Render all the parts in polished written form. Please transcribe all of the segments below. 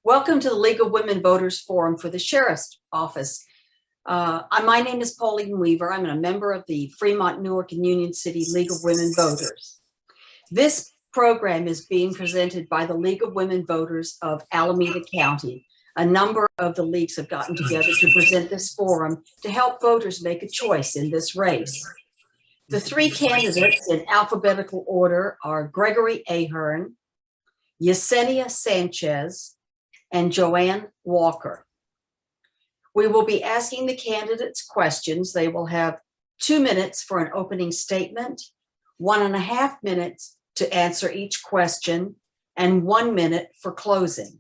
Welcome to the League of Women Voters Forum for the Sheriff's Office. My name is Pauline Weaver. I'm a member of the Fremont, Newark, and Union City League of Women Voters. This program is being presented by the League of Women Voters of Alameda County. A number of the leagues have gotten together to present this forum to help voters make a choice in this race. The three candidates in alphabetical order are Gregory Ahern, Yesenia Sanchez, and Joanne Walker. We will be asking the candidates questions. They will have 2 minutes for an opening statement, 1.5 minutes to answer each question, and 1 minute for closing.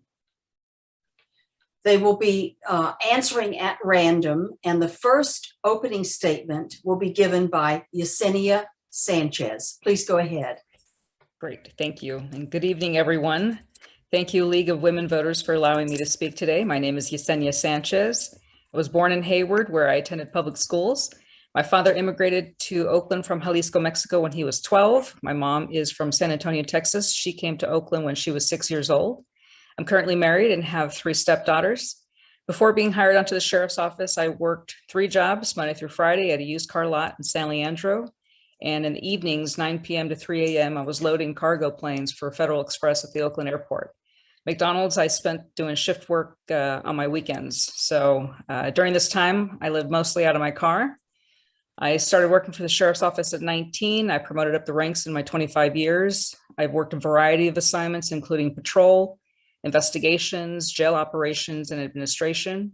They will be answering at random, and the first opening statement will be given by Yesenia Sanchez. Please go ahead. Great, thank you, and good evening, everyone. Thank you, League of Women Voters, for allowing me to speak today. My name is Yesenia Sanchez. I was born in Hayward, where I attended public schools. My father immigrated to Oakland from Jalisco, Mexico when he was 12. My mom is from San Antonio, Texas. She came to Oakland when she was 6 years old. I'm currently married and have 3 stepdaughters. Before being hired onto the sheriff's office, I worked 3 jobs, Monday through Friday, at a used car lot in San Leandro. And in the evenings, 9 p.m. to 3 a.m., I was loading cargo planes for Federal Express at the Oakland airport. McDonald's, I spent doing shift work on my weekends. So during this time, I lived mostly out of my car. I started working for the sheriff's office at 19. I promoted up the ranks in my 25 years. I've worked a variety of assignments, including patrol, investigations, jail operations, and administration.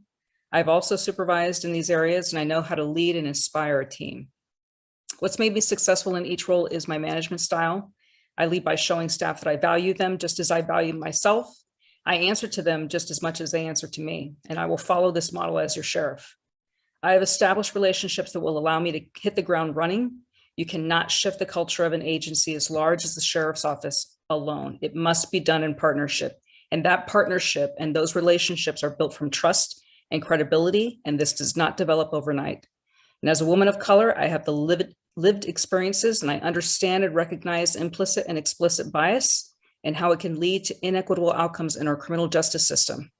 I've also supervised in these areas, and I know how to lead and inspire a team. What's made me successful in each role is my management style. I lead by showing staff that I value them just as I value myself. I answer to them just as much as they answer to me, and I will follow this model as your sheriff. I have established relationships that will allow me to hit the ground running. You cannot shift the culture of an agency as large as the sheriff's office alone. It must be done in partnership, and that partnership and those relationships are built from trust and credibility, and this does not develop overnight. And as a woman of color, I have the lived experiences, and I understand and recognize implicit and explicit bias and how it can lead to inequitable outcomes in our criminal justice system.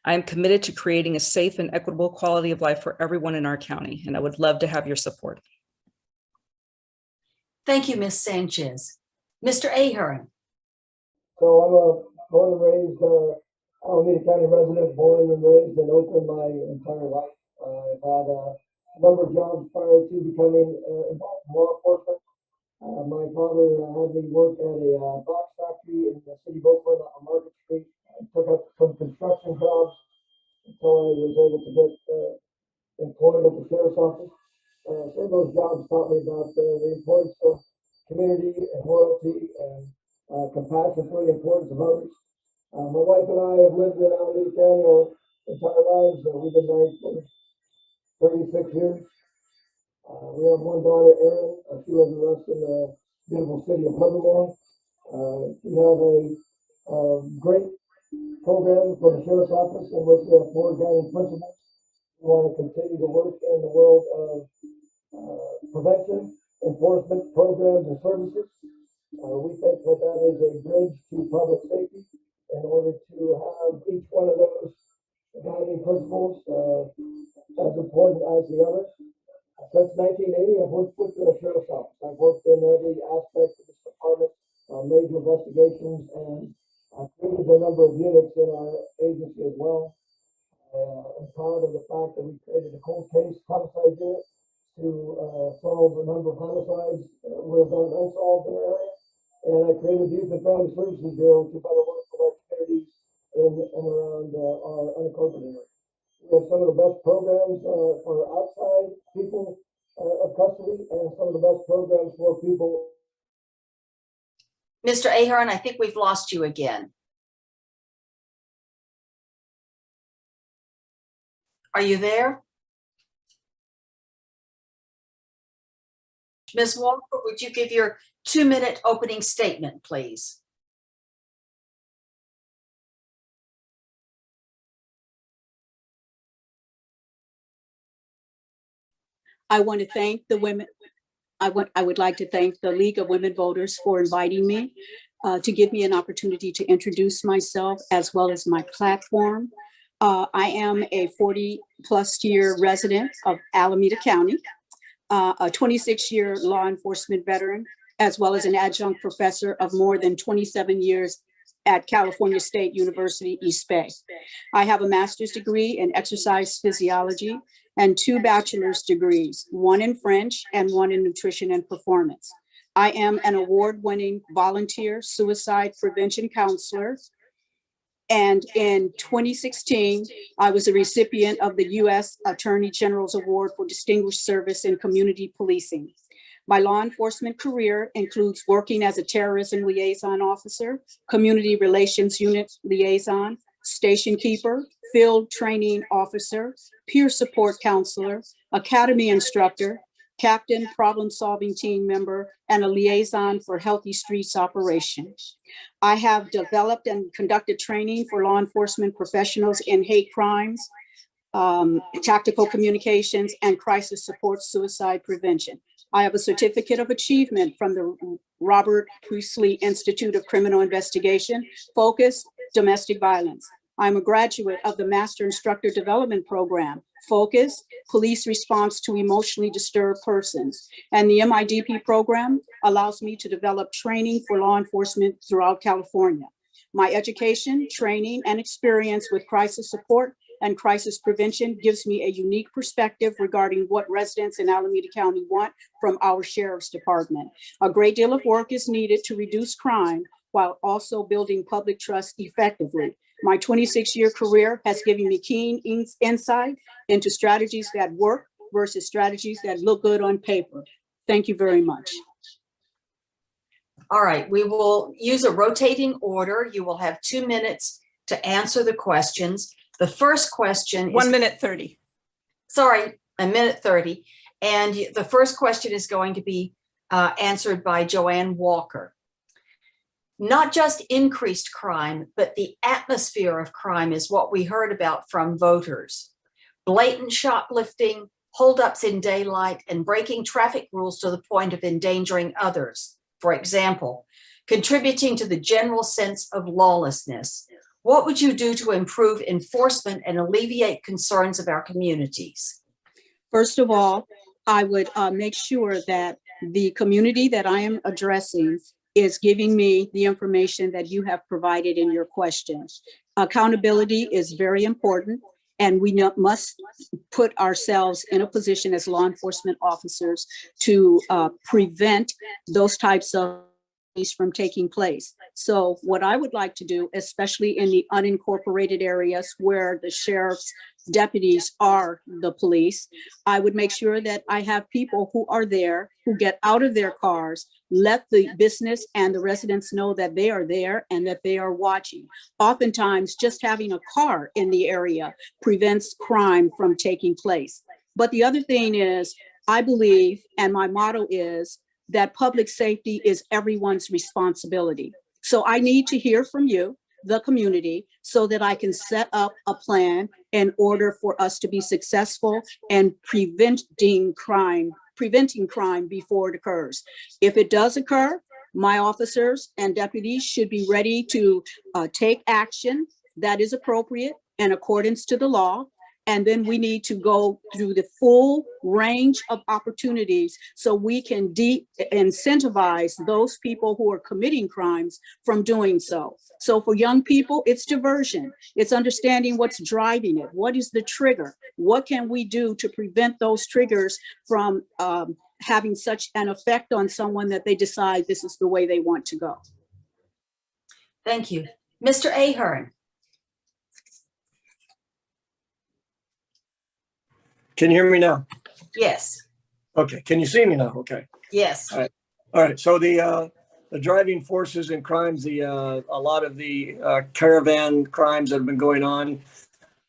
I am committed to creating a safe and equitable quality of life for everyone in our county, and I would love to have your support. Thank you, Ms. Sanchez. Mr. Ahern. So I'm a born and raised Alameda County resident, born and raised in Oakland my entire life. I've had a number of jobs prior to becoming involved in law enforcement. My father had me work at a box factory in the city of Oakland on Market Street. I took up some construction jobs until I was able to get employed at the sheriff's office. Some of those jobs taught me about the importance of community and loyalty and compassion for the importance of others. My wife and I have lived in Alameda County our entire lives. We've been married for 36 years. We have one daughter, Erin. She lives with us in the beautiful city of Livermore. We have a great program for the sheriff's office in which we have 4 guiding principles. We want to continue to work in the world of prevention, enforcement, programs, and services. We think that that is a bridge to public safety in order to have each one of those guiding principles as important as the others. Since 1980, I've worked with the sheriff's office. I've worked in every aspect of this department, major investigations, and I've created a number of units in our agency as well. I'm proud of the fact that we created a cold case homicide unit to solve a number of homicides that were unsolved in our area. And I created the Youth and Family Services Bureau to better work with our communities in and around our unincorporated area. We have some of the best programs for outside people of custody and some of the best programs for people. Mr. Ahern, I think we've lost you again. Are you there? Ms. Walker, would you give your 2-minute opening statement, please? I want to thank the women. I would like to thank the League of Women Voters for inviting me to give me an opportunity to introduce myself as well as my platform. I am a 40-plus year resident of Alameda County, a 26-year law enforcement veteran, as well as an adjunct professor of more than 27 years at California State University, East Bay. I have a master's degree in exercise physiology and 2 bachelor's degrees, one in French and one in nutrition and performance. I am an award-winning volunteer suicide prevention counselor. And in 2016, I was a recipient of the U.S. Attorney General's Award for Distinguished Service in Community Policing. My law enforcement career includes working as a terrorism liaison officer, community relations unit liaison, station keeper, field training officer, peer support counselor, academy instructor, captain, problem-solving team member, and a liaison for Healthy Streets operations. I have developed and conducted training for law enforcement professionals in hate crimes, tactical communications, and crisis support suicide prevention. I have a certificate of achievement from the Robert Priestley Institute of Criminal Investigation, Focus, Domestic Violence. I'm a graduate of the Master Instructor Development Program, Focus, Police Response to Emotionally Disturbed Persons. And the MIDP program allows me to develop training for law enforcement throughout California. My education, training, and experience with crisis support and crisis prevention gives me a unique perspective regarding what residents in Alameda County want from our Sheriff's Department. A great deal of work is needed to reduce crime while also building public trust effectively. My 26-year career has given me keen insight into strategies that work versus strategies that look good on paper. Thank you very much. All right, we will use a rotating order. You will have 2 minutes to answer the questions. The first question is 1 minute 30. Sorry, 1 minute 30. And the first question is going to be answered by Joanne Walker. Not just increased crime, but the atmosphere of crime is what we heard about from voters. Blatant shoplifting, holdups in daylight, and breaking traffic rules to the point of endangering others, for example, contributing to the general sense of lawlessness. What would you do to improve enforcement and alleviate concerns of our communities? First of all, I would make sure that the community that I am addressing is giving me the information that you have provided in your questions. Accountability is very important, and we must put ourselves in a position as law enforcement officers to prevent those types of things from taking place. So what I would like to do, especially in the unincorporated areas where the sheriff's deputies are the police, I would make sure that I have people who are there, who get out of their cars, let the business and the residents know that they are there and that they are watching. Oftentimes, just having a car in the area prevents crime from taking place. But the other thing is, I believe, and my motto is, that public safety is everyone's responsibility. So I need to hear from you, the community, so that I can set up a plan in order for us to be successful in preventing crime before it occurs. If it does occur, my officers and deputies should be ready to take action that is appropriate in accordance to the law. And then we need to go through the full range of opportunities so we can de-incentivize those people who are committing crimes from doing so. So for young people, it's diversion. It's understanding what's driving it. What is the trigger? What can we do to prevent those triggers from having such an effect on someone that they decide this is the way they want to go? Thank you. Mr. Ahern. Can you hear me now? Yes. Okay. Can you see me now? Okay. Yes. All right. So the driving forces and crimes, a lot of the caravan crimes that have been going on,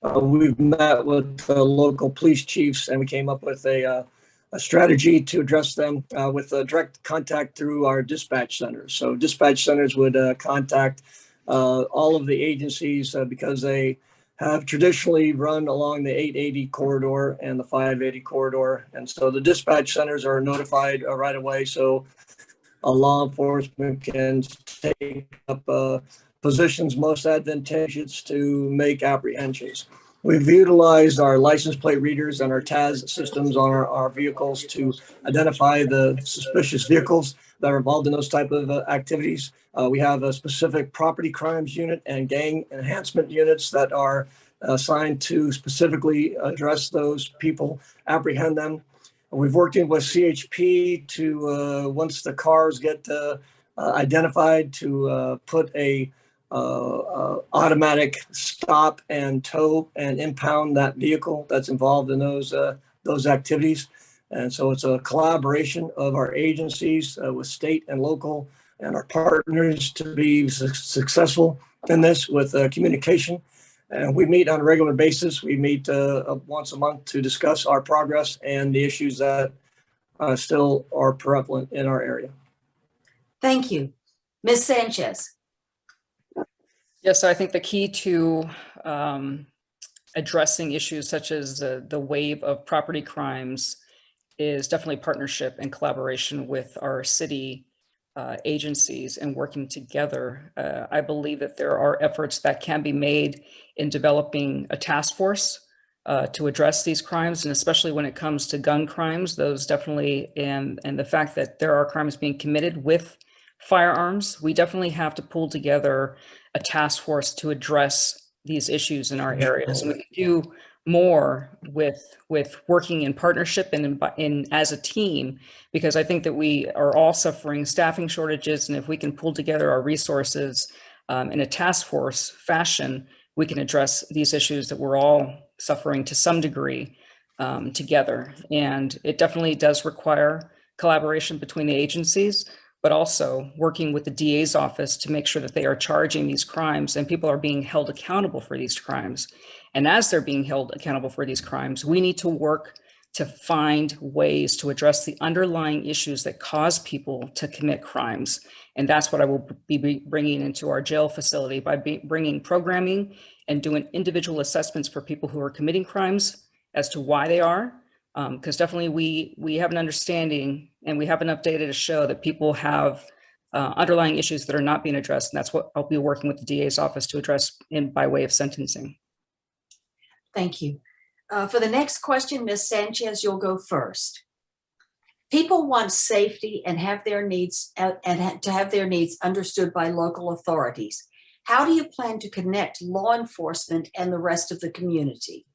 we've met with the local police chiefs and we came up with a strategy to address them with direct contact through our dispatch centers. So dispatch centers would contact all of the agencies because they have traditionally run along the 880 corridor and the 580 corridor. And so the dispatch centers are notified right away. So law enforcement can take up positions most advantageous to make apprehensions. We've utilized our license plate readers and our TAS systems on our vehicles to identify the suspicious vehicles that are involved in those type of activities. We have a specific property crimes unit and gang enhancement units that are assigned to specifically address those people, apprehend them. We've worked in with CHP to, once the cars get identified, to put a automatic stop and tow and impound that vehicle that's involved in those activities. And so it's a collaboration of our agencies with state and local and our partners to be successful in this with communication. And we meet on a regular basis. We meet once a month to discuss our progress and the issues that still are prevalent in our area. Thank you. Ms. Sanchez. Yes, so I think the key to addressing issues such as the wave of property crimes is definitely partnership and collaboration with our city agencies and working together. I believe that there are efforts that can be made in developing a task force to address these crimes, and especially when it comes to gun crimes, those definitely, and the fact that there are crimes being committed with firearms, we definitely have to pull together a task force to address these issues in our areas. And we can do more with working in partnership and in as a team, because I think that we are all suffering staffing shortages, and if we can pull together our resources in a task force fashion, we can address these issues that we're all suffering to some degree together. And it definitely does require collaboration between the agencies, but also working with the DA's office to make sure that they are charging these crimes and people are being held accountable for these crimes. And as they're being held accountable for these crimes, we need to work to find ways to address the underlying issues that cause people to commit crimes. And that's what I will be bringing into our jail facility by bringing programming and doing individual assessments for people who are committing crimes as to why they are. Because definitely we have an understanding and we have enough data to show that people have underlying issues that are not being addressed. And that's what I'll be working with the DA's office to address by way of sentencing. Thank you. For the next question, Ms. Sanchez, you'll go first. People want safety and have their needs to have their needs understood by local authorities. How do you plan to connect law enforcement and the rest of the community?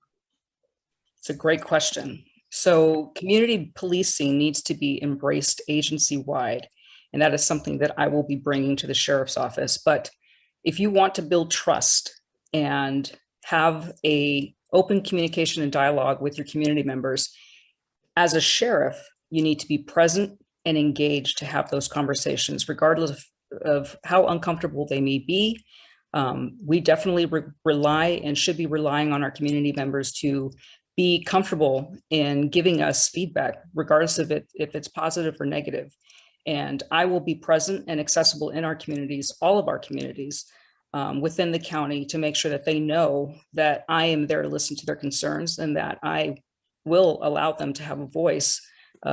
It's a great question. So community policing needs to be embraced agency-wide, and that is something that I will be bringing to the sheriff's office. But if you want to build trust and have a open communication and dialogue with your community members, as a sheriff, you need to be present and engaged to have those conversations, regardless of how uncomfortable they may be. We definitely rely and should be relying on our community members to be comfortable in giving us feedback, regardless of if it's positive or negative. And I will be present and accessible in our communities, all of our communities within the county, to make sure that they know that I am there to listen to their concerns and that I will allow them to have a voice,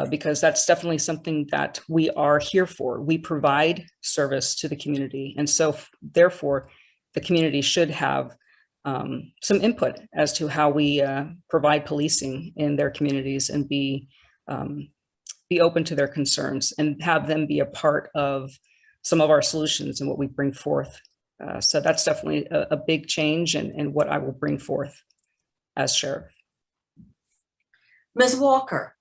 because that's definitely something that we are here for. We provide service to the community. And so therefore, the community should have some input as to how we provide policing in their communities and be open to their concerns and have them be a part of some of our solutions and what we bring forth. So that's definitely a big change and what I will bring forth as sheriff. Ms. Walker.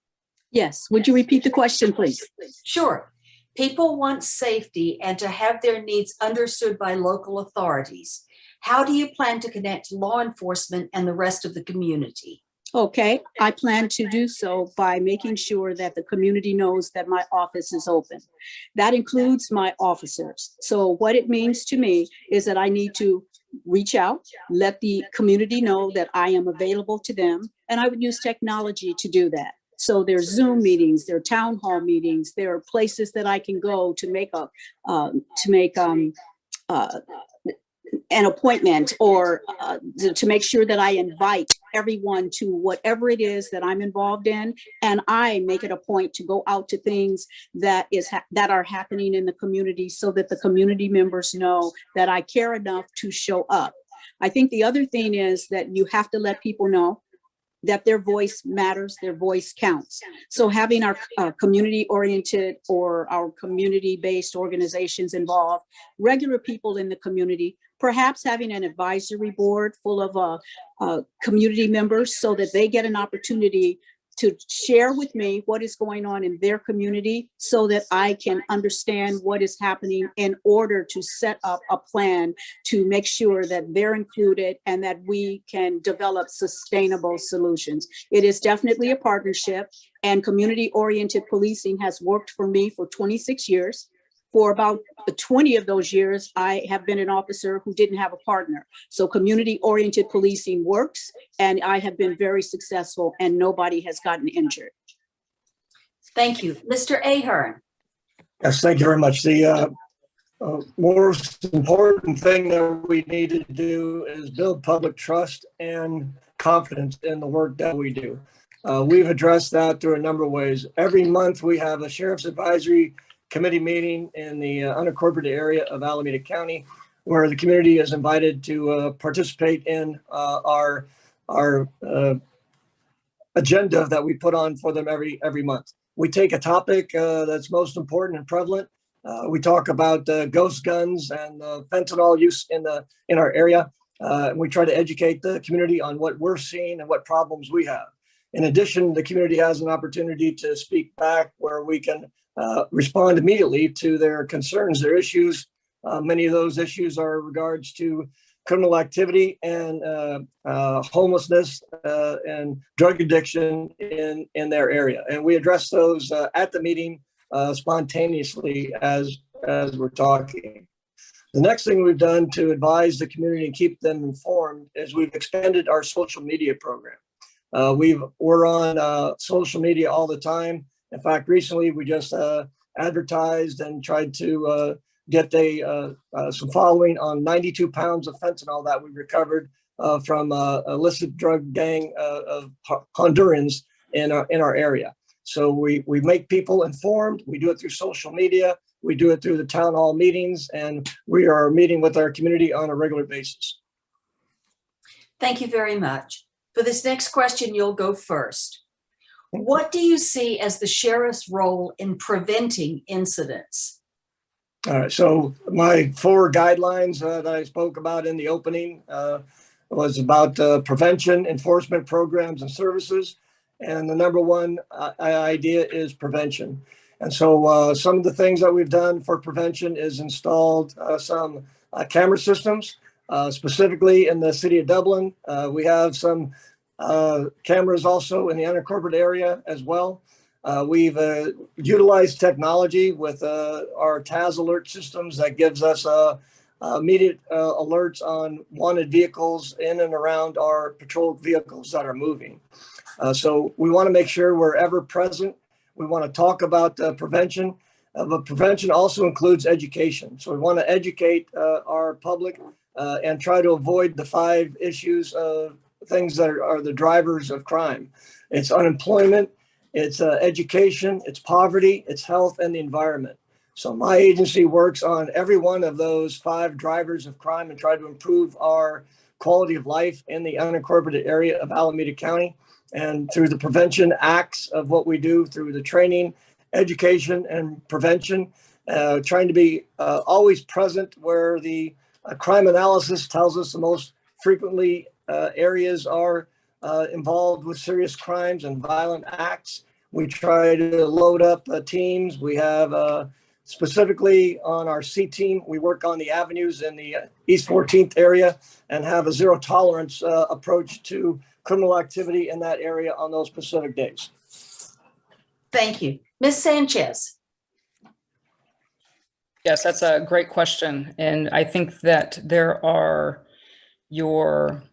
Yes, would you repeat the question, please? Sure. People want safety and to have their needs understood by local authorities. How do you plan to connect law enforcement and the rest of the community? Okay, I plan to do so by making sure that the community knows that my office is open. That includes my officers. So what it means to me is that I need to reach out, let the community know that I am available to them, and I would use technology to do that. So there's Zoom meetings, there are town hall meetings, there are places that I can go to make an appointment, or to make sure that I invite everyone to whatever it is that I'm involved in, and I make it a point to go out to things that are happening in the community so that the community members know that I care enough to show up. I think the other thing is that you have to let people know that their voice matters, their voice counts. So having our community-oriented or our community-based organizations involved, regular people in the community, perhaps having an advisory board full of community members so that they get an opportunity to share with me what is going on in their community so that I can understand what is happening in order to set up a plan to make sure that they're included and that we can develop sustainable solutions. It is definitely a partnership, and community-oriented policing has worked for me for 26 years. For about 20 of those years, I have been an officer who didn't have a partner. So community-oriented policing works, and I have been very successful, and nobody has gotten injured. Thank you. Mr. Ahern. Yes, thank you very much. The most important thing that we need to do is build public trust and confidence in the work that we do. We've addressed that through a number of ways. Every month we have a Sheriff's Advisory Committee meeting in the unincorporated area of Alameda County, where the community is invited to participate in our agenda that we put on for them every month. We take a topic that's most important and prevalent. We talk about ghost guns and fentanyl use in our area. We try to educate the community on what we're seeing and what problems we have. In addition, the community has an opportunity to speak back where we can respond immediately to their concerns, their issues. Many of those issues are in regards to criminal activity and homelessness and drug addiction in their area. And we address those at the meeting spontaneously as we're talking. The next thing we've done to advise the community and keep them informed is we've expanded our social media program. We're on social media all the time. In fact, recently we just advertised and tried to get some following on 92 pounds of fentanyl that we recovered from illicit drug gang of Hondurans in our area. So we make people informed. We do it through social media. We do it through the town hall meetings, and we are meeting with our community on a regular basis. Thank you very much. For this next question, you'll go first. What do you see as the sheriff's role in preventing incidents? All right, so my 4 guidelines that I spoke about in the opening was about prevention, enforcement programs and services. And the number one idea is prevention. And so some of the things that we've done for prevention is installed some camera systems, specifically in the city of Dublin. We have some cameras also in the unincorporated area as well. We've utilized technology with our TAS alert systems that gives us immediate alerts on wanted vehicles in and around our patrol vehicles that are moving. So we want to make sure we're ever present. We want to talk about prevention, but prevention also includes education. So we want to educate our public and try to avoid the 5 issues of things that are the drivers of crime. It's unemployment, it's education, it's poverty, it's health, and the environment. So my agency works on every one of those 5 drivers of crime and try to improve our quality of life in the unincorporated area of Alameda County. And through the prevention acts of what we do through the training, education, and prevention, trying to be always present where the crime analysis tells us the most frequently areas are involved with serious crimes and violent acts. We try to load up teams. We have specifically on our C team, we work on the avenues in the East 14th area and have a zero tolerance approach to criminal activity in that area on those specific days. Thank you. Ms. Sanchez. Yes, that's a great question. And I think that there are your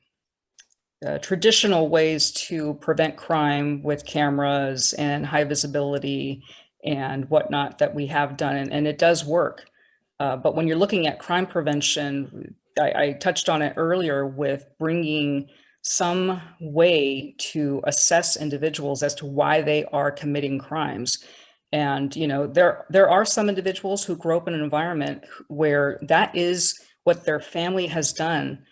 traditional ways to prevent crime with cameras and high visibility and whatnot that we have done, and it does work. But when you're looking at crime prevention, I touched on it earlier with bringing some way to assess individuals as to why they are committing crimes. And, you know, there are some individuals who grow up in an environment where that is what their family has done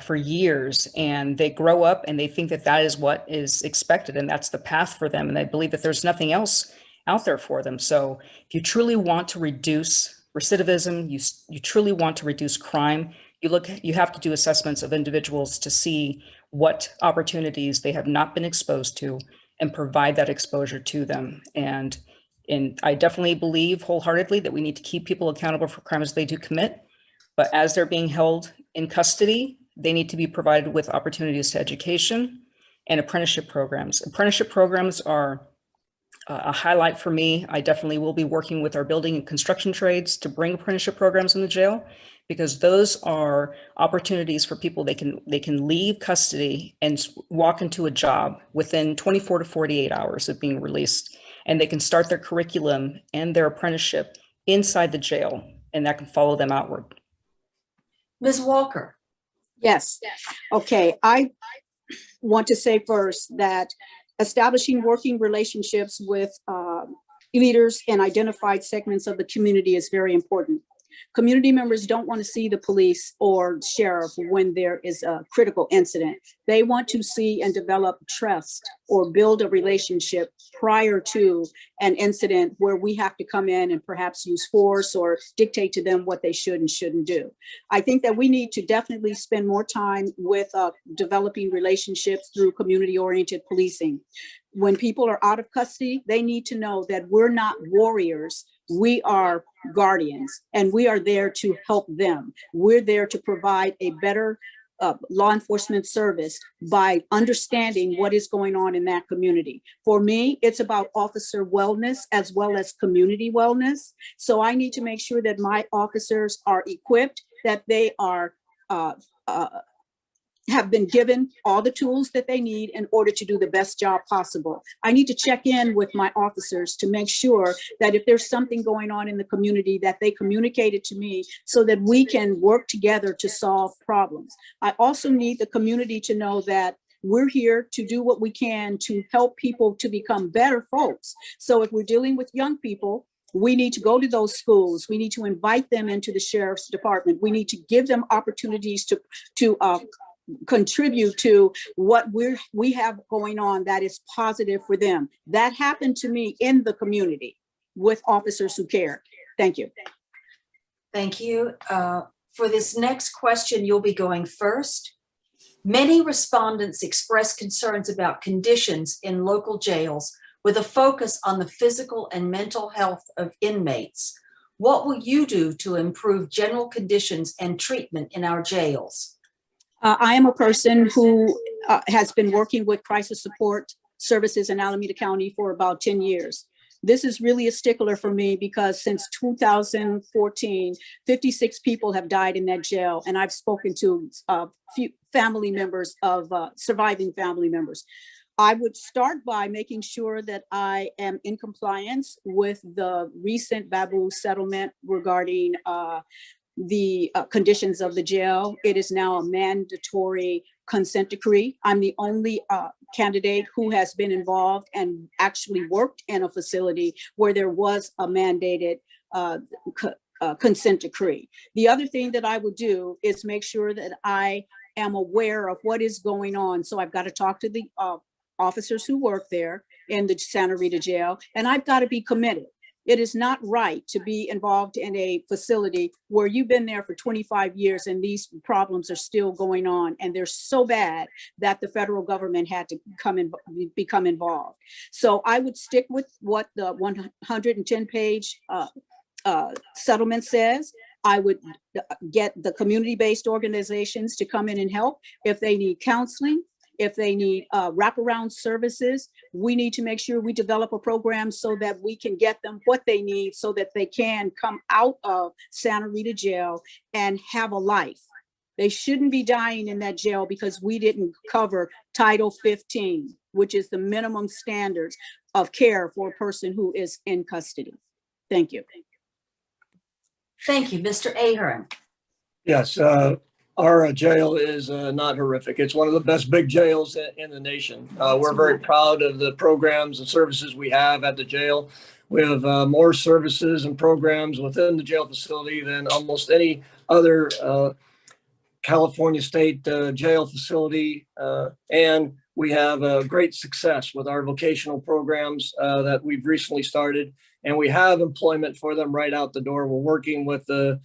for years, and they grow up and they think that that is what is expected and that's the path for them, and they believe that there's nothing else out there for them. So if you truly want to reduce recidivism, you truly want to reduce crime, you have to do assessments of individuals to see what opportunities they have not been exposed to and provide that exposure to them. And I definitely believe wholeheartedly that we need to keep people accountable for crimes they do commit. But as they're being held in custody, they need to be provided with opportunities to education and apprenticeship programs. Apprenticeship programs are a highlight for me. I definitely will be working with our building and construction trades to bring apprenticeship programs in the jail, because those are opportunities for people. They can leave custody and walk into a job within 24 to 48 hours of being released, and they can start their curriculum and their apprenticeship inside the jail, and that can follow them outward. Ms. Walker. Yes. Okay. I want to say first that establishing working relationships with leaders in identified segments of the community is very important. Community members don't want to see the police or sheriff when there is a critical incident. They want to see and develop trust or build a relationship prior to an incident where we have to come in and perhaps use force or dictate to them what they should and shouldn't do. I think that we need to definitely spend more time with developing relationships through community-oriented policing. When people are out of custody, they need to know that we're not warriors. We are guardians, and we are there to help them. We're there to provide a better law enforcement service by understanding what is going on in that community. For me, it's about officer wellness as well as community wellness. So I need to make sure that my officers are equipped, that they are have been given all the tools that they need in order to do the best job possible. I need to check in with my officers to make sure that if there's something going on in the community, that they communicate it to me so that we can work together to solve problems. I also need the community to know that we're here to do what we can to help people to become better folks. So if we're dealing with young people, we need to go to those schools. We need to invite them into the sheriff's department. We need to give them opportunities to contribute to what we have going on that is positive for them. That happened to me in the community with officers who care. Thank you. Thank you. For this next question, you'll be going first. Many respondents express concerns about conditions in local jails with a focus on the physical and mental health of inmates. What will you do to improve general conditions and treatment in our jails? I am a person who has been working with crisis support services in Alameda County for about 10 years. This is really a stickler for me because since 2014, 56 people have died in that jail, and I've spoken to a few family members of surviving family members. I would start by making sure that I am in compliance with the recent Babu settlement regarding the conditions of the jail. It is now a mandatory consent decree. I'm the only candidate who has been involved and actually worked in a facility where there was a mandated consent decree. The other thing that I would do is make sure that I am aware of what is going on. So I've got to talk to the officers who work there in the Santa Rita jail, and I've got to be committed. It is not right to be involved in a facility where you've been there for 25 years and these problems are still going on, and they're so bad that the federal government had to become involved. So I would stick with what the 110-page settlement says. I would get the community-based organizations to come in and help. If they need counseling, if they need wraparound services, we need to make sure we develop a program so that we can get them what they need so that they can come out of Santa Rita jail and have a life. They shouldn't be dying in that jail because we didn't cover Title 15, which is the minimum standards of care for a person who is in custody. Thank you. Thank you, Mr. Ahern. Yes, Our jail is not horrific. It's one of the best big jails in the nation. We're very proud of the programs and services we have at the jail. We have more services and programs within the jail facility than almost any other California State jail facility. And we have great success with our vocational programs that we've recently started. And we have employment for them right out the door. We're working with the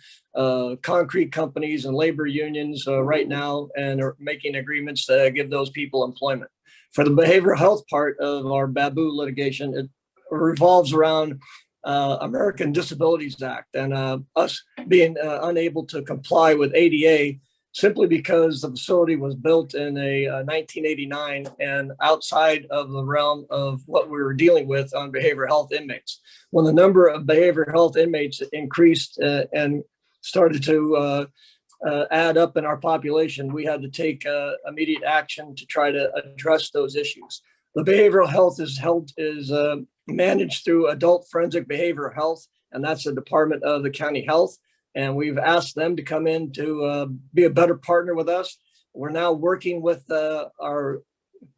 concrete companies and labor unions right now and are making agreements to give those people employment. For the behavioral health part of our Babu litigation, it revolves around American Disabilities Act and us being unable to comply with ADA simply because the facility was built in a 1989 and outside of the realm of what we were dealing with on behavioral health inmates. When the number of behavioral health inmates increased and started to add up in our population, we had to take immediate action to try to address those issues. The behavioral health is managed through Adult Forensic Behavioral Health, and that's the Department of the County Health. And we've asked them to come in to be a better partner with us. We're now working with our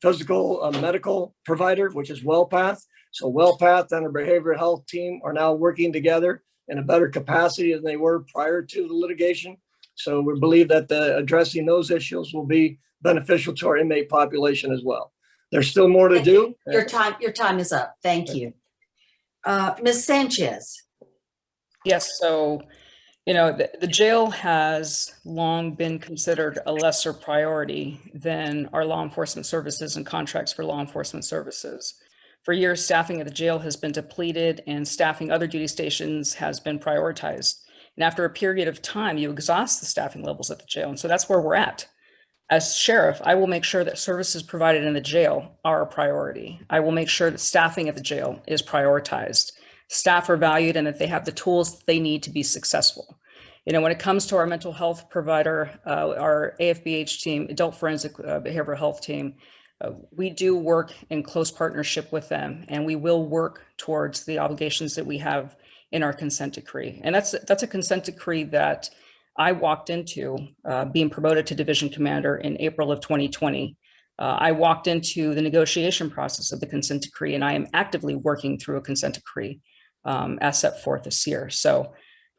physical medical provider, which is WellPath. So WellPath and our behavioral health team are now working together in a better capacity than they were prior to the litigation. So we believe that addressing those issues will be beneficial to our inmate population as well. There's still more to do. Your time is up. Thank you. Ms. Sanchez. Yes, so the jail has long been considered a lesser priority than our law enforcement services and contracts for law enforcement services. For years, staffing at the jail has been depleted and staffing other duty stations has been prioritized. And after a period of time, you exhaust the staffing levels at the jail. And so that's where we're at. As sheriff, I will make sure that services provided in the jail are a priority. I will make sure that staffing at the jail is prioritized. Staff are valued and that they have the tools that they need to be successful. When it comes to our mental health provider, our AFBH team, Adult Forensic Behavioral Health team, we do work in close partnership with them, and we will work towards the obligations that we have in our consent decree. And that's a consent decree that I walked into being promoted to division commander in April of 2020. I walked into the negotiation process of the consent decree, and I am actively working through a consent decree as set forth this year. So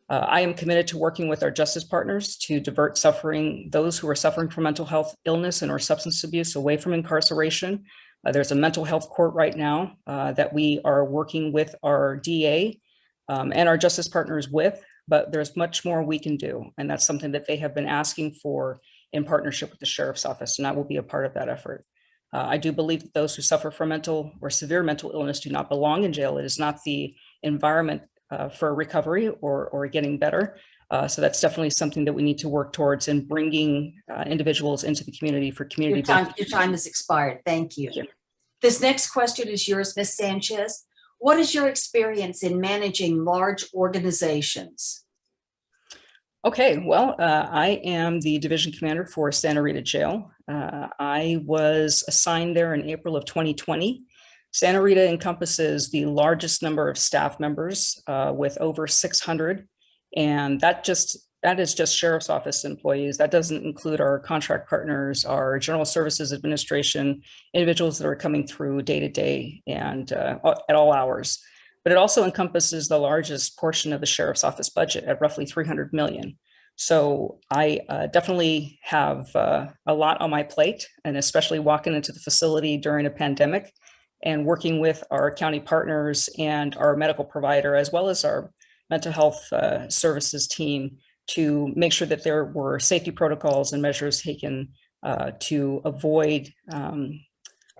I am committed to working with our justice partners to divert those who are suffering from mental health illness and or substance abuse away from incarceration. There's a mental health court right now that we are working with our DA and our justice partners with, but there's much more we can do. And that's something that they have been asking for in partnership with the sheriff's office, and I will be a part of that effort. I do believe that those who suffer from mental or severe mental illness do not belong in jail. It is not the environment for recovery or getting better. So that's definitely something that we need to work towards in bringing individuals into the community for community. Your time has expired. Thank you. Thank you. This next question is yours, Ms. Sanchez. What is your experience in managing large organizations? Okay, well, I am the division commander for Santa Rita Jail. I was assigned there in April of 2020. Santa Rita encompasses the largest number of staff members with over 600. And that is just sheriff's office employees. That doesn't include our contract partners, our general services administration, individuals that are coming through day to day and at all hours. But it also encompasses the largest portion of the sheriff's office budget at roughly 300 million. So I definitely have a lot on my plate, and especially walking into the facility during a pandemic and working with our county partners and our medical provider, as well as our mental health services team, to make sure that there were safety protocols and measures taken to avoid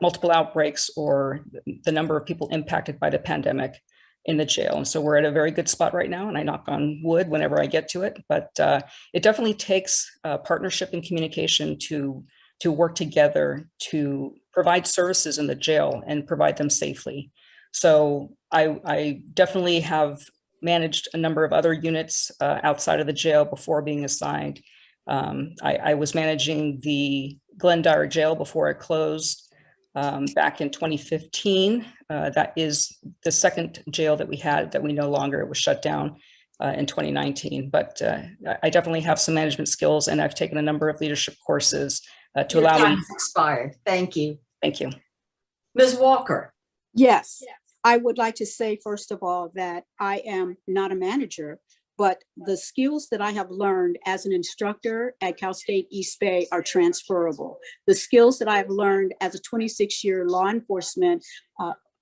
multiple outbreaks or the number of people impacted by the pandemic in the jail. And so we're at a very good spot right now, and I knock on wood whenever I get to it, but it definitely takes partnership and communication to work together to provide services in the jail and provide them safely. So I definitely have managed a number of other units outside of the jail before being assigned. I was managing the Glendyre jail before it closed back in 2015. That is the second jail that we had that we no longer, it was shut down in 2019. But I definitely have some management skills, and I've taken a number of leadership courses to Your allow time me. has expired. Thank you. Thank you. Ms. Walker. Yes, I would like to say, first of all, that I am not a manager, but the skills that I have learned as an instructor at Cal State East Bay are transferable. The skills that I've learned as a 26-year law enforcement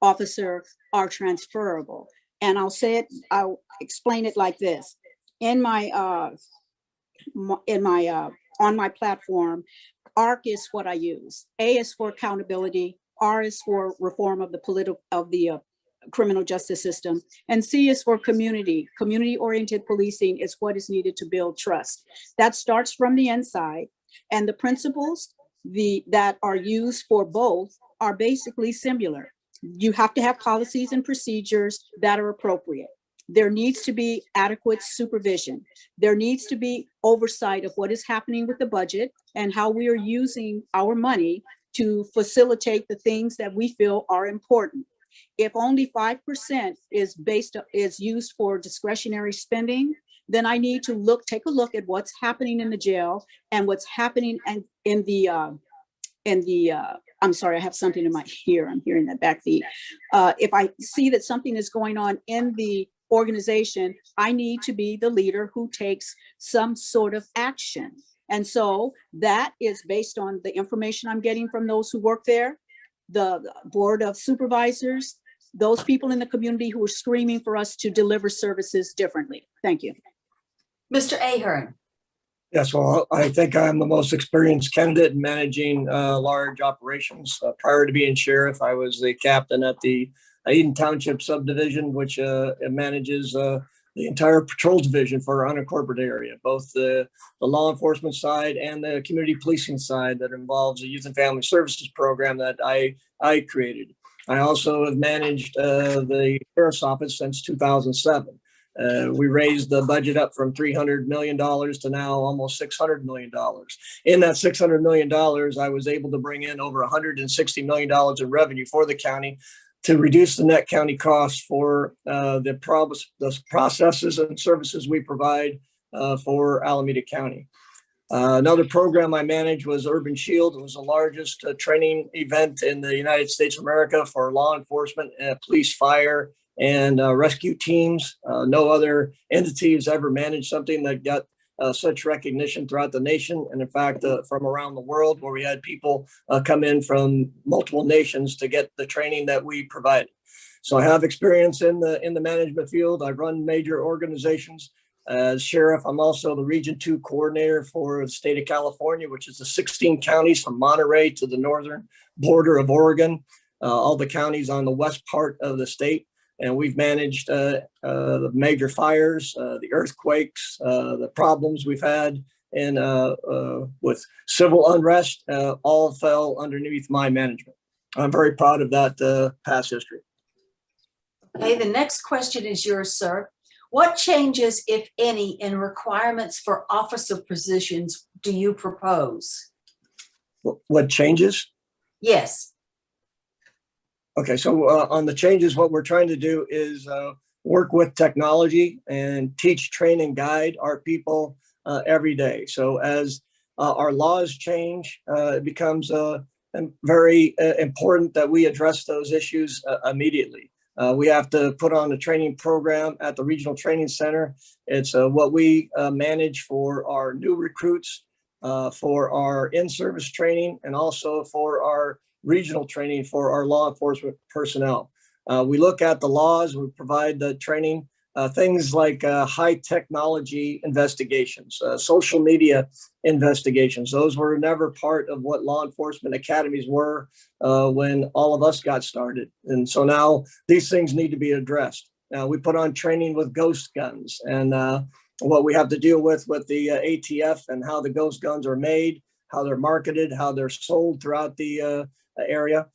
officer are transferable. And I'll explain it like this. On my platform, ARC is what I use. A is for accountability. R is for reform of the criminal justice system, and C is for community. Community-oriented policing is what is needed to build trust. That starts from the inside, and the principles that are used for both are basically similar. You have to have policies and procedures that are appropriate. There needs to be adequate supervision. There needs to be oversight of what is happening with the budget and how we are using our money to facilitate the things that we feel are important. If only 5% is used for discretionary spending, then I need to take a look at what's happening in the jail and what's happening in the I'm sorry, I have something in my ear. I'm hearing that back feed. If I see that something is going on in the organization, I need to be the leader who takes some sort of action. And so that is based on the information I'm getting from those who work there, the board of supervisors, those people in the community who are screaming for us to deliver services differently. Thank you. Mr. Ahern. Yes, well, I think I'm the most experienced candidate in managing large operations. Prior to being sheriff, I was the captain at the Eden Township subdivision, which manages the entire patrol division for our unincorporated area, both the law enforcement side and the community policing side that involves the youth and family services program that I created. I also have managed the sheriff's office since 2007. We raised the budget up from $300 million to now almost $600 million. In that $600 million, I was able to bring in over $160 million in revenue for the county to reduce the net county costs for the processes and services we provide for Alameda County. Another program I managed was Urban Shield. It was the largest training event in the United States of America for law enforcement, police, fire, and rescue teams. No other entity has ever managed something that got such recognition throughout the nation, and in fact from around the world, where we had people come in from multiple nations to get the training that we provide. So I have experience in the management field. I've run major organizations. As sheriff, I'm also the Region 2 coordinator for the state of California, which is the 16 counties from Monterey to the northern border of Oregon, all the counties on the west part of the state. And we've managed the major fires, the earthquakes, the problems we've had, and with civil unrest, all fell underneath my management. I'm very proud of that past history. Okay, the next question is yours, sir. What changes, if any, in requirements for officer positions do you propose? What changes? Yes. Okay, so on the changes, what we're trying to do is work with technology and teach, train, and guide our people every day. So as our laws change, it becomes very important that we address those issues immediately. We have to put on a training program at the Regional Training Center. It's what we manage for our new recruits, for our in-service training, and also for our regional training for our law enforcement personnel. We look at the laws, we provide the training, things like high technology investigations, social media investigations. Those were never part of what law enforcement academies were when all of us got started. And so now these things need to be addressed. We put on training with ghost guns and what we have to deal with the ATF and how the ghost guns are made, how they're marketed, how they're sold throughout the area.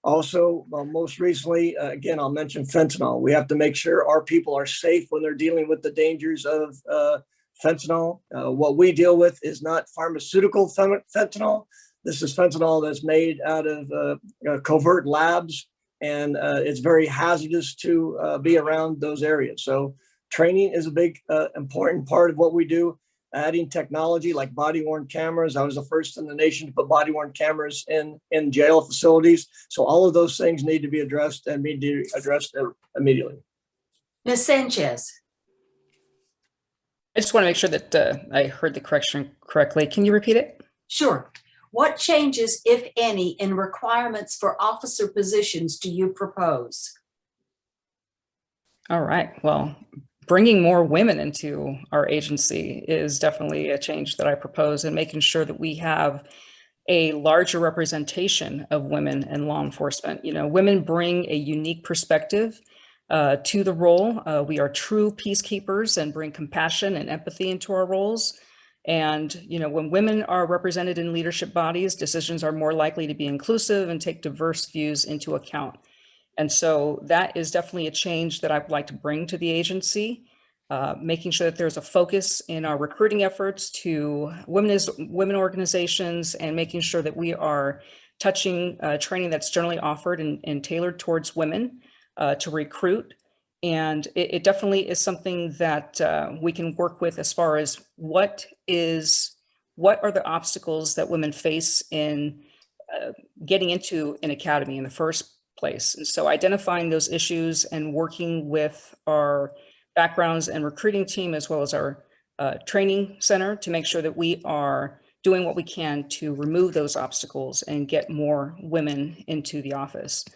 Also, most recently, again, I'll mention fentanyl. We have to make sure our people are safe when they're dealing with the dangers of fentanyl. What we deal with is not pharmaceutical fentanyl. This is fentanyl that's made out of covert labs, and it's very hazardous to be around those areas. So Training is a big, important part of what we do. Adding technology like body-worn cameras. I was the first in the nation to put body-worn cameras in jail facilities. So all of those things need to be addressed and need to be addressed immediately. Ms. Sanchez. I just want to make sure that I heard the correction correctly. Can you repeat it? Sure. What changes, if any, in requirements for officer positions do you propose? All right. Well, bringing more women into our agency is definitely a change that I propose, and making sure that we have a larger representation of women in law enforcement. You know, women bring a unique perspective to the role. We are true peacekeepers and bring compassion and empathy into our roles. And, you know, when women are represented in leadership bodies, decisions are more likely to be inclusive and take diverse views into account. And so that is definitely a change that I would like to bring to the agency, making sure that there's a focus in our recruiting efforts to women organizations, and making sure that we are touching training that's generally offered and tailored towards women to recruit. And it definitely is something that we can work with as far as what are the obstacles that women face in getting into an academy in the first place. And so identifying those issues and working with our backgrounds and recruiting team, as well as our training center, to make sure that we are doing what we can to remove those obstacles and get more women into the office.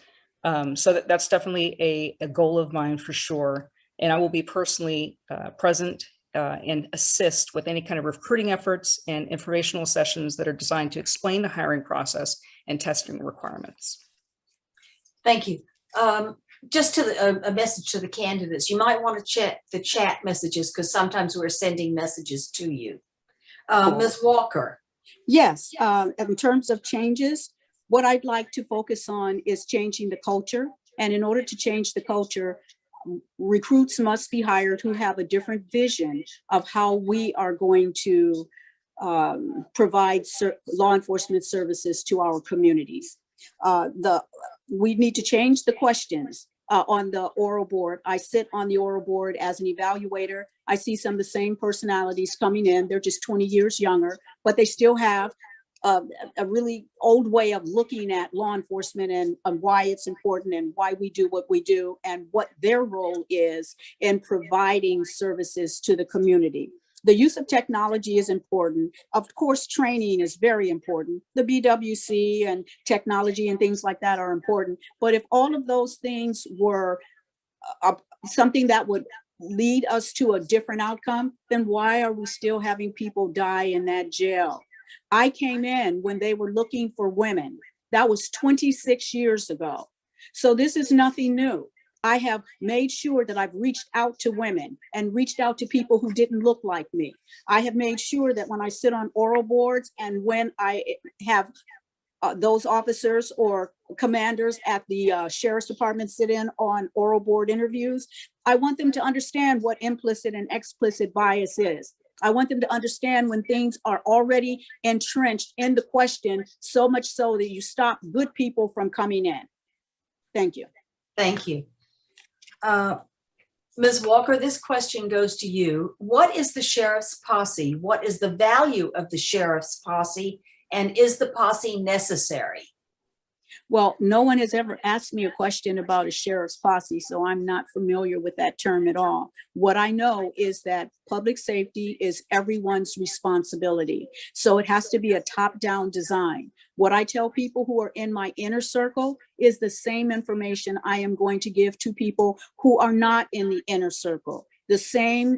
So that's definitely a goal of mine for sure. And I will be personally present and assist with any kind of recruiting efforts and informational sessions that are designed to explain the hiring process and testing requirements. Thank you. Just to a message to the candidates, you might want to check the chat messages, because sometimes we're sending messages to you. Ms. Walker. Yes, in terms of changes, what I'd like to focus on is changing the culture. And in order to change the culture, recruits must be hired who have a different vision of how we are going to provide law enforcement services to our communities. We need to change the questions on the oral board. I sit on the oral board as an evaluator. I see some of the same personalities coming in. They're just 20 years younger, but they still have a really old way of looking at law enforcement and why it's important and why we do what we do and what their role is in providing services to the community. The use of technology is important. Of course, training is very important. The BWC and technology and things like that are important. But if all of those things were something that would lead us to a different outcome, then why are we still having people die in that jail? I came in when they were looking for women. That was 26 years ago. So this is nothing new. I have made sure that I've reached out to women and reached out to people who didn't look like me. I have made sure that when I sit on oral boards and when I have those officers or commanders at the sheriff's department sit in on oral board interviews, I want them to understand what implicit and explicit bias is. I want them to understand when things are already entrenched in the question, so much so that you stop good people from coming in. Thank you. Thank you. Ms. Walker, this question goes to you. What is the sheriff's posse? What is the value of the sheriff's posse? And is the posse necessary? Well, no one has ever asked me a question about a sheriff's posse, so I'm not familiar with that term at all. What I know is that public safety is everyone's responsibility. So it has to be a top-down design. What I tell people who are in my inner circle is the same information I am going to give to people who are not in the inner circle. The same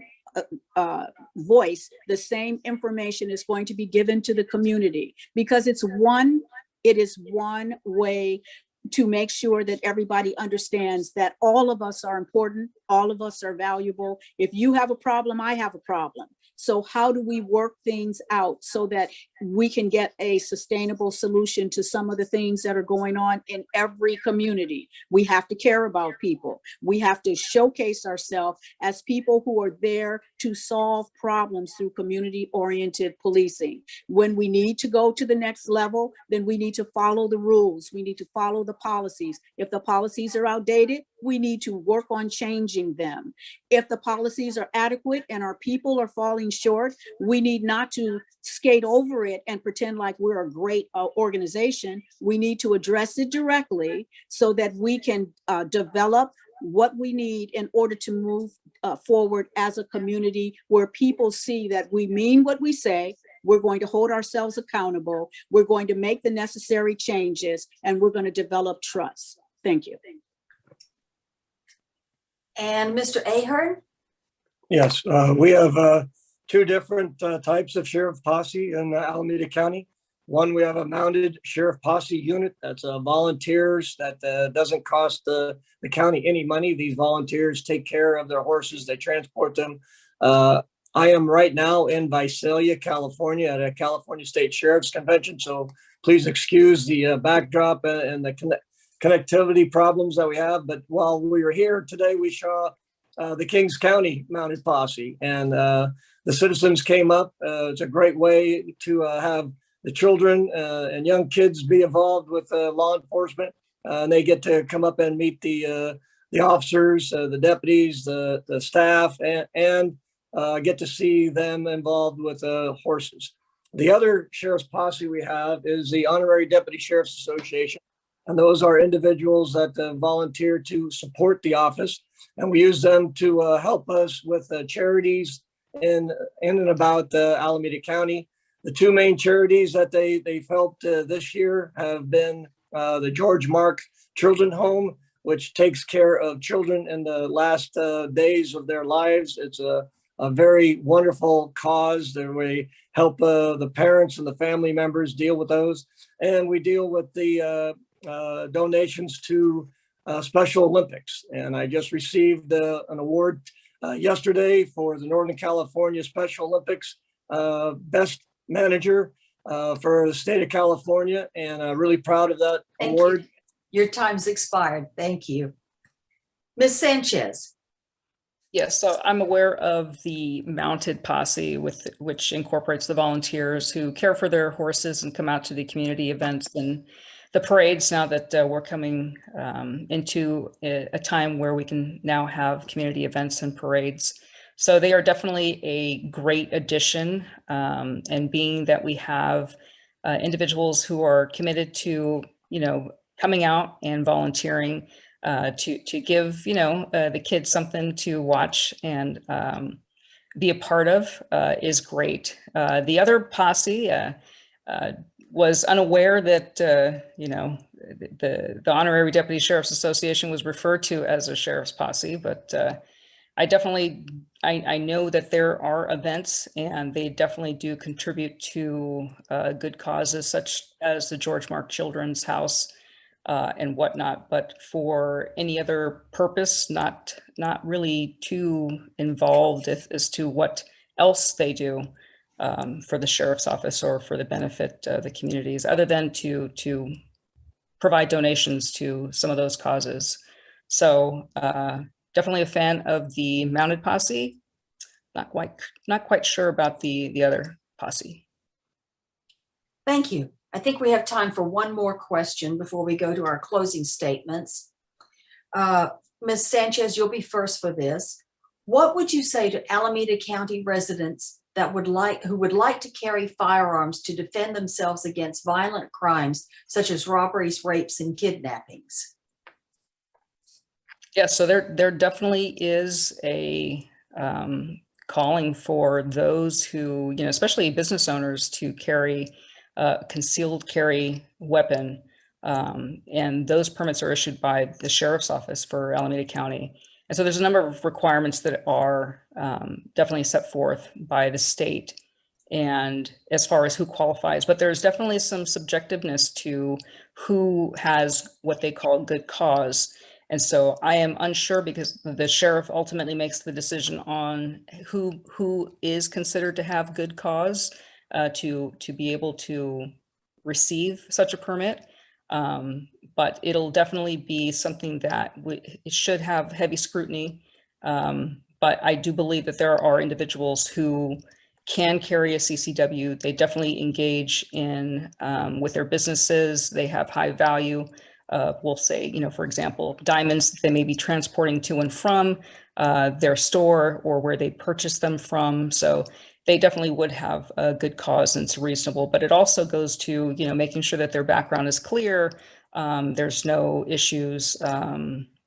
voice, the same information is going to be given to the community, because it is one way to make sure that everybody understands that all of us are important, all of us are valuable. If you have a problem, I have a problem. So how do we work things out so that we can get a sustainable solution to some of the things that are going on in every community? We have to care about people. We have to showcase ourselves as people who are there to solve problems through community-oriented policing. When we need to go to the next level, then we need to follow the rules. We need to follow the policies. If the policies are outdated, we need to work on changing changing them. If the policies are adequate and our people are falling short, we need not to skate over it and pretend like we're a great organization. We need to address it directly so that we can develop what we need in order to move forward as a community where people see that we mean what we say. We're going to hold ourselves accountable. We're going to make the necessary changes, and we're going to develop trust. Thank you. And Mr. Ahern? Yes, we have two different types of sheriff posse in Alameda County. One, we have a mounted sheriff posse unit that's volunteers that doesn't cost the county any money. These volunteers take care of their horses, they transport them. I am right now in Visalia, California at a California State Sheriff's Convention. So please excuse the backdrop and the connectivity problems that we have. But while we were here today, we saw the Kings County Mounted Posse, and the citizens came up. It's a great way to have the children and young kids be involved with law enforcement. And they get to come up and meet the officers, the deputies, the staff, and get to see them involved with horses. The other sheriff's posse we have is the Honorary Deputy Sheriff's Association. And those are individuals that volunteer to support the office. And we use them to help us with charities in and about Alameda County. The two main charities that they felt this year have been the George Mark Children's Home, which takes care of children in the last days of their lives. It's a very wonderful cause that we help the parents and the family members deal with those. And we deal with the donations to Special Olympics. And I just received an award yesterday for the Northern California Special Olympics Best Manager for the state of California. And I'm really proud of that award. Your time's expired. Thank you. Ms. Sanchez. Yes, so I'm aware of the mounted posse, which incorporates the volunteers who care for their horses and come out to the community events and the parades, now that we're coming into a time where we can now have community events and parades. So they are definitely a great addition. And being that we have individuals who are committed to, coming out and volunteering to give, the kids something to watch and be a part of is great. The other posse was unaware that, the Honorary Deputy Sheriff's Association was referred to as a sheriff's posse, but I know that there are events and they definitely do contribute to good causes such as the George Mark Children's House and whatnot, but for any other purpose, not really too involved as to what else they do for the sheriff's office or for the benefit of the communities, other than to provide donations to some of those causes. So definitely a fan of the mounted posse. Not quite sure about the other posse. Thank you. I think we have time for one more question before we go to our closing statements. Ms. Sanchez, you'll be first for this. What would you say to Alameda County residents who would like to carry firearms to defend themselves against violent crimes such as robberies, rapes, and kidnappings? Yeah, so there definitely is a calling for those who, especially business owners, to carry concealed carry weapon. And those permits are issued by the sheriff's office for Alameda County. And so there's a number of requirements that are definitely set forth by the state, and as far as who qualifies, but there's definitely some subjectiveness to who has what they call good cause. And so I am unsure, because the sheriff ultimately makes the decision on who is considered to have good cause to be able to receive such a permit. But it'll definitely be something that it should have heavy scrutiny. But I do believe that there are individuals who can carry a CCW. They definitely engage in with their businesses. They have high value. We'll say, for example, diamonds they may be transporting to and from their store or where they purchased them from. So they definitely would have a good cause and it's reasonable, but it also goes to, making sure that their background is clear. There's no issues,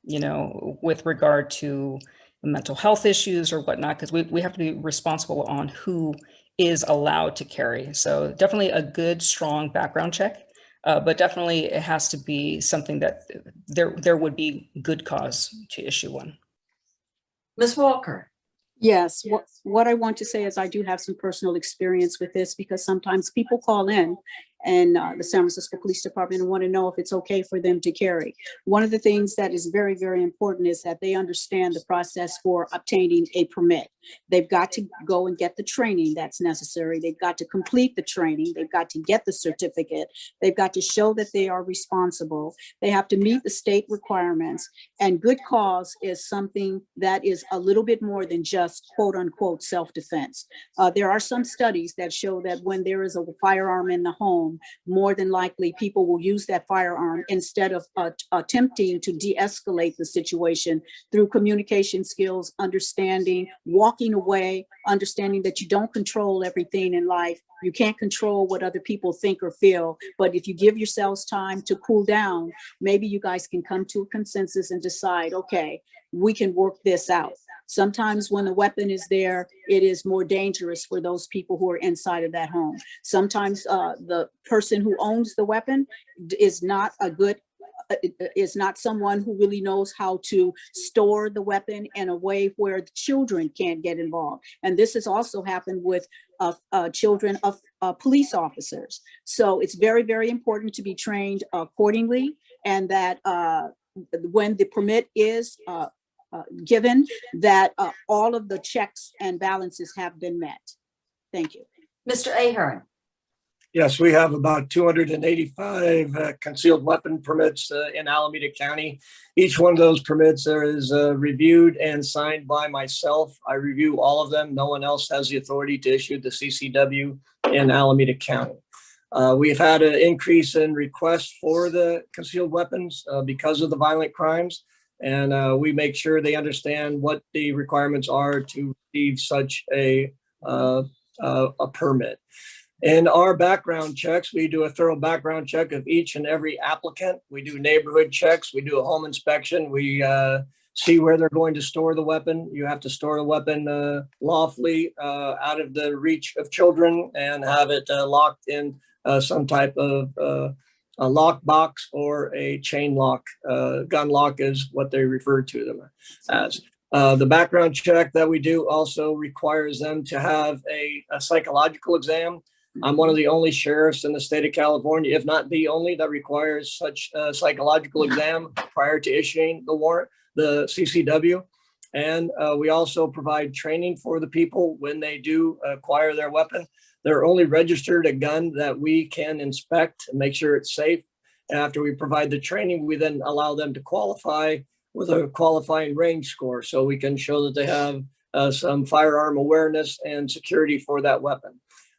with regard to mental health issues or whatnot, because we have to be responsible on who is allowed to carry. So definitely a good, strong background check. But definitely it has to be something that there would be good cause to issue one. Ms. Walker. Yes, what I want to say is I do have some personal experience with this because sometimes people call in and the San Francisco Police Department and want to know if it's okay for them to carry. One of the things that is very, very important is that they understand the process for obtaining a permit. They've got to go and get the training that's necessary. They've got to complete the training. They've got to get the certificate. They've got to show that they are responsible. They have to meet the state requirements. And good cause is something that is a little bit more than just quote unquote self-defense. There are some studies that show that when there is a firearm in the home, more than likely people will use that firearm instead of attempting to de-escalate the situation through communication skills, understanding, walking away, understanding that you don't control everything in life. You can't control what other people think or feel, but if you give yourselves time to cool down, maybe you guys can come to a consensus and decide, okay, we can work this out. Sometimes when the weapon is there, it is more dangerous for those people who are inside of that home. Sometimes the person who owns the weapon is not someone who really knows how to store the weapon in a way where the children can't get involved. And this has also happened with children of police officers. So it's very, very important to be trained accordingly, and that when the permit is given, that all of the checks and balances have been met. Thank you. Mr. Ahern. Yes, we have about 285 concealed weapon permits in Alameda County. Each one of those permits is reviewed and signed by myself. I review all of them. No one else has the authority to issue the CCW in Alameda County. We've had an increase in requests for the concealed weapons because of the violent crimes. And we make sure they understand what the requirements are to receive such a permit. In our background checks, we do a thorough background check of each and every applicant. We do neighborhood checks. We do a home inspection. We see where they're going to store the weapon. You have to store the weapon lawfully out of the reach of children and have it locked in some type of a lock box or a chain lock. Gun lock is what they refer to them as. The background check that we do also requires them to have a psychological exam. I'm one of the only sheriffs in the state of California, if not the only, that requires such a psychological exam prior to issuing the warrant, the CCW. And we also provide training for the people when they do acquire their weapon. They're only registered a gun that we can inspect and make sure it's safe. After we provide the training, we then allow them to qualify with a qualifying range score, so we can show that they have some firearm awareness and security for that weapon.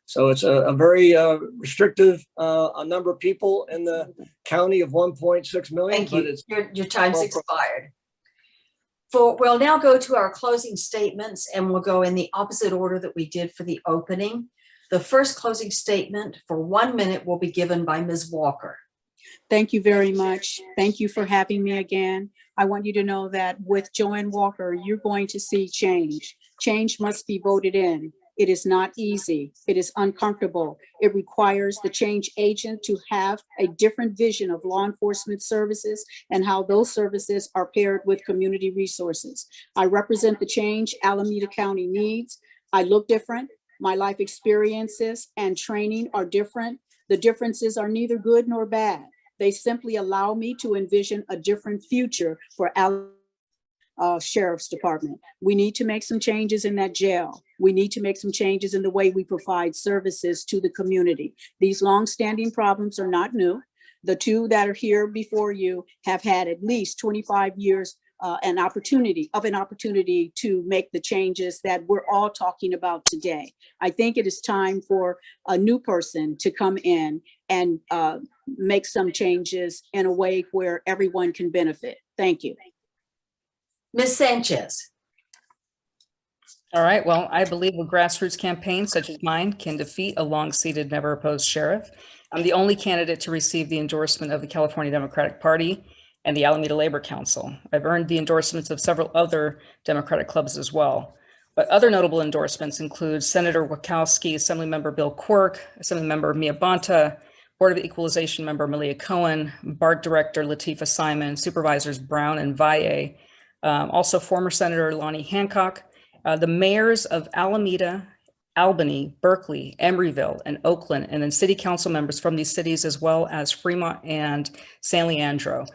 So it's a very restrictive a number of people in the county of 1.6 million. Thank you. But it's your time's expired. We'll now go to our closing statements, and we'll go in the opposite order that we did for the opening. The first closing statement for 1 minute will be given by Ms. Walker. Thank you very much. Thank you for having me again. I want you to know that with Joanne Walker, you're going to see change. Change must be voted in. It is not easy. It is uncomfortable. It requires the change agent to have a different vision of law enforcement services and how those services are paired with community resources. I represent the change Alameda County needs. I look different. My life experiences and training are different. The differences are neither good nor bad. They simply allow me to envision a different future for Alameda Sheriff's Department. We need to make some changes in that jail. We need to make some changes in the way we provide services to the community. These longstanding problems are not new. The two that are here before you have had at least 25 years an opportunity to make the changes that we're all talking about today. I think it is time for a new person to come in and make some changes in a way where everyone can benefit. Thank you. Ms. Sanchez. All right. Well, I believe a grassroots campaign such as mine can defeat a long-seated, never opposed sheriff. I'm the only candidate to receive the endorsement of the California Democratic Party and the Alameda Labor Council. I've earned the endorsements of several other Democratic clubs as well. But other notable endorsements include Senator Wachowski, Assemblymember Bill Quirk, Assemblymember Mia Bonta, Board of Equalization member Malia Cohen, BART Director Latifah Simon, Supervisors Brown and Valle, also former Senator Lonnie Hancock, the mayors of Alameda, Albany, Berkeley, Emeryville, and Oakland, and then city council members from these cities, as well as Fremont and San Leandro.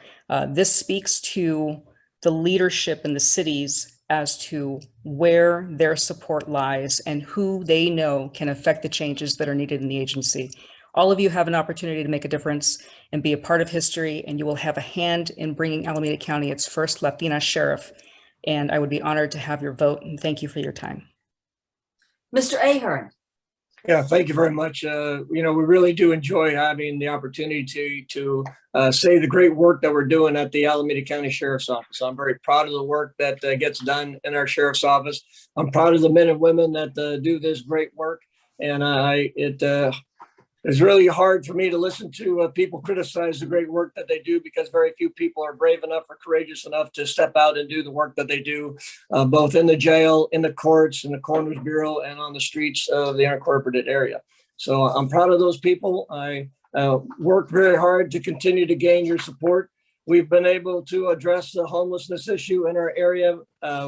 This speaks to the leadership in the cities as to where their support lies and who they know can affect the changes that are needed in the agency. All of you have an opportunity to make a difference and be a part of history, and you will have a hand in bringing Alameda County its first Latina sheriff. And I would be honored to have your vote, and thank you for your time. Mr. Ahern. Yeah, thank you very much. We really do enjoy having the opportunity to say the great work that we're doing at the Alameda County Sheriff's Office. I'm very proud of the work that gets done in our Sheriff's Office. I'm proud of the men and women that do this great work. And it's really hard for me to listen to people criticize the great work that they do, because very few people are brave enough or courageous enough to step out and do the work that they do, both in the jail, in the courts, in the coroner's bureau, and on the streets of the unincorporated area. So I'm proud of those people. I work very hard to continue to gain your support. We've been able to address the homelessness issue in our area,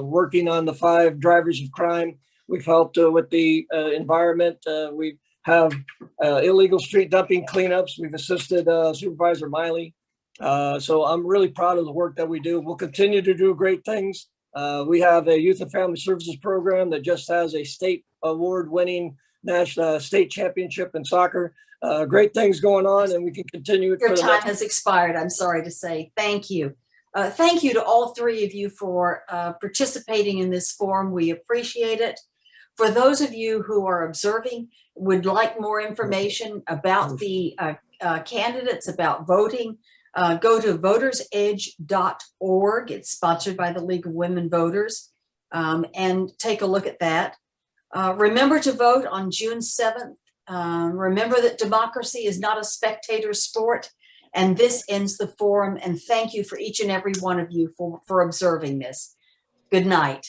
working on the 5 drivers of crime. We've helped with the environment. We have illegal street dumping cleanups. We've assisted Supervisor Miley. So I'm really proud of the work that we do. We'll continue to do great things. We have a youth and family services program that just has a state award winning national state championship in soccer. Great things going on, and we can continue it. Your time has expired. I'm sorry to say. Thank you. Thank you to all 3 of you for participating in this forum. We appreciate it. For those of you who are observing, would like more information about the candidates, about voting, go to votersedge.org. It's sponsored by the League of Women Voters, and take a look at that. Remember to vote on June 7th. Remember that democracy is not a spectator sport. And this ends the forum. And thank you for each and every one of you for observing this. Good night.